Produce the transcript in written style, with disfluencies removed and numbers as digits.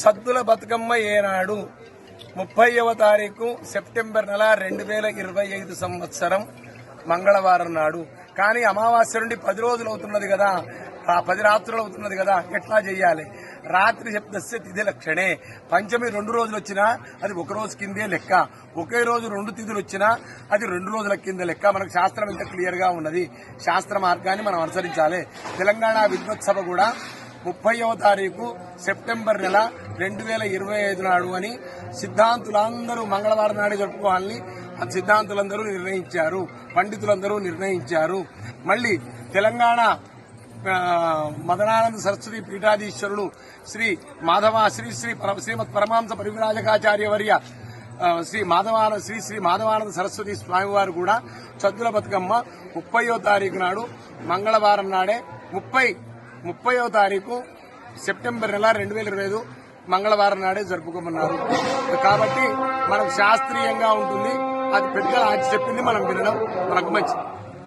సద్దుల బతుకమ్మ ఏనాడు 30వ తారీఖు సెప్టెంబర్ నెల 2025 సంవత్సరం మంగళవారం నాడు. కానీ అమావాస్య నుండి 10 రోజులు అవుతున్నది కదా, 10 రాత్రులు అవుతున్నది కదా, ఎట్లా చెయ్యాలి? రాత్రి శబ్దస్య తిథి లక్షణే. పంచమి 2 రోజులు వచ్చినా అది 1 రోజు కిందే లెక్క, ఒకే రోజు 2 తిథులు వచ్చినా అది 2 రోజుల కింద లెక్క. మనకు శాస్త్రం ఇంత క్లియర్ గా ఉన్నది. శాస్త్ర మార్గాన్ని మనం అనుసరించాలి. తెలంగాణ విద్వత్ సభ కూడా 30వ తారీఖు సెప్టెంబర్ నెల 2025 నాడు అని సిద్ధాంతులందరూ మంగళవారం నాడే జరుపుకోవాలని సిద్ధాంతులందరూ నిర్ణయించారు, పండితులందరూ నిర్ణయించారు. మళ్లీ తెలంగాణ మదనానంద సరస్వతి పీఠాధీశ్వరుడు శ్రీ శ్రీమత్ పరమాంస పరివిరాజకాచార్య వర్య శ్రీ మాధవానంద సరస్వతి స్వామివారు కూడా సద్దుల బతుకమ్మ 30వ తారీఖు నాడు మంగళవారం నాడే 30వ తారీఖు సెప్టెంబర్ నెల 2025 మంగళవారం నాడే జరుపుకోమన్నారు. కాబట్టి మనకు శాస్త్రీయంగా ఉంటుంది. అది పెద్దగా చెప్పింది మనం వినడం మనకు మంచిది.